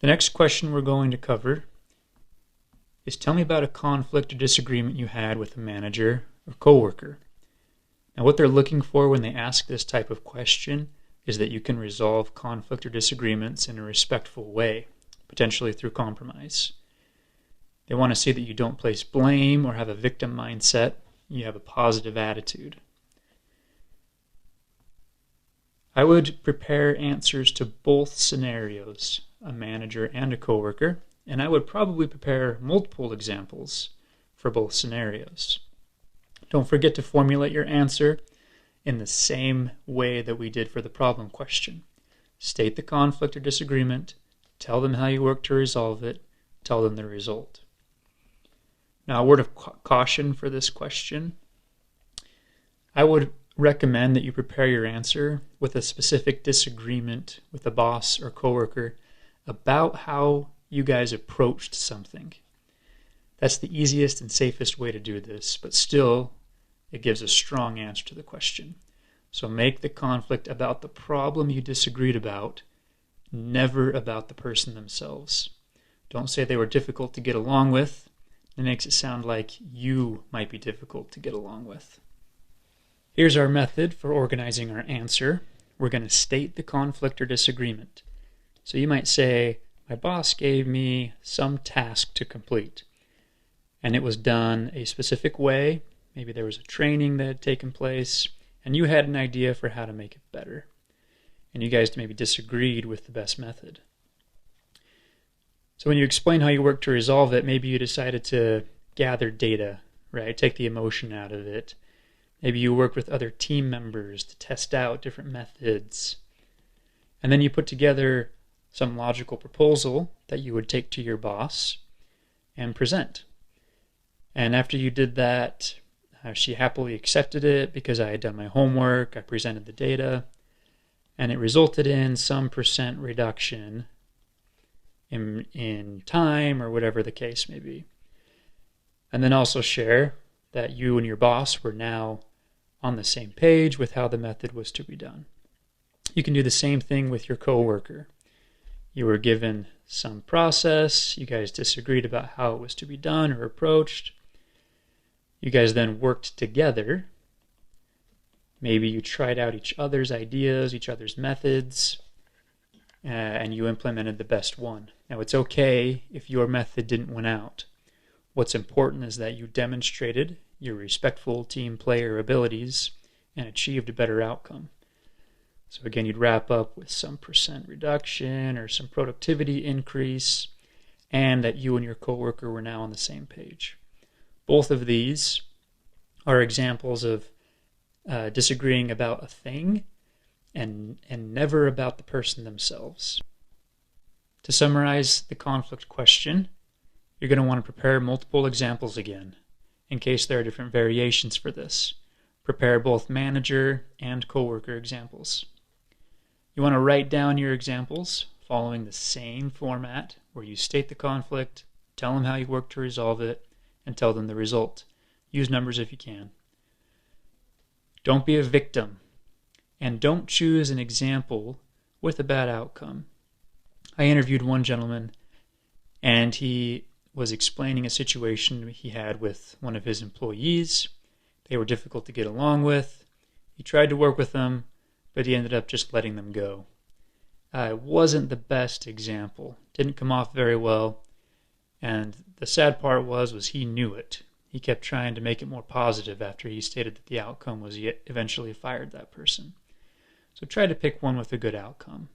The next question we're going to cover is tell me about a conflict or disagreement you had with a manager or coworker. Now, what they're looking for when they ask this type of question is that you can resolve conflict or disagreements in a respectful way, potentially through compromise. They want to see that you don't place blame or have a victim mindset. You have a positive attitude. I would prepare answers to both scenarios, a manager and a coworker, and I would probably prepare multiple examples for both scenarios. Don't forget to formulate your answer in the same way that we did for the problem question. State the conflict or disagreement, tell them how you work to resolve it, tell them the result. Now, a word of caution for this question. I would recommend that you prepare your answer with a specific disagreement with a boss or coworker about how you guys approached something. That's the easiest and safest way to do this, but still, it gives a strong answer to the question. So make the conflict about the problem you disagreed about, never about the person themselves. Don't say they were difficult to get along with. It makes it sound like you might be difficult to get along with. Here's our method for organizing our answer. We're going to state the conflict or disagreement. So you might say, my boss gave me some task to complete, and it was done a specific way. Maybe there was a training that had taken place, and you had an idea for how to make it better. And you guys maybe disagreed with the best method. So when you explain how you work to resolve it, maybe you decided to gather data, right? Take the emotion out of it. Maybe you work with other team members to test out different methods. And then you put together some logical proposal that you would take to your boss and present. And after you did that, she happily accepted it because I had done my homework, I presented the data, and it resulted in some percent reduction in time or whatever the case may be. And then also share that you and your boss were now on the same page with how the method was to be done. You can do the same thing with your coworker. You were given some process, you guys disagreed about how it was to be done or approached. You guys then worked together. Maybe you tried out each other's ideas, each other's methods, and you implemented the best one. Now, it's okay if your method didn't win out. What's important is that you demonstrated your respectful team player abilities and achieved a better outcome. So again, you'd wrap up with some percent reduction or some productivity increase, and that you and your coworker were now on the same page. Both of these are examples of disagreeing about a thing and never about the person themselves. To summarize the conflict question, you're going to want to prepare multiple examples again, in case there are different variations for this. Prepare both manager and coworker examples. You want to write down your examples following the same format where you state the conflict, tell them how you work to resolve it, and tell them the result. Use numbers if you can. Don't be a victim, and don't choose an example with a bad outcome. I interviewed one gentleman, and he was explaining a situation he had with one of his employees. They were difficult to get along with. He tried to work with them, but he ended up just letting them go. It wasn't the best example. Didn't come off very well. And the sad part was he knew it. He kept trying to make it more positive after he stated that the outcome was he eventually fired that person. So try to pick one with a good outcome.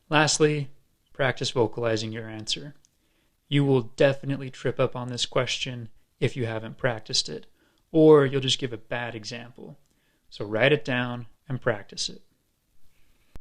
Lastly, practice vocalizing your answer. You will definitely trip up on this question if you haven't practiced it, or you'll just give a bad example. So write it down and practice it.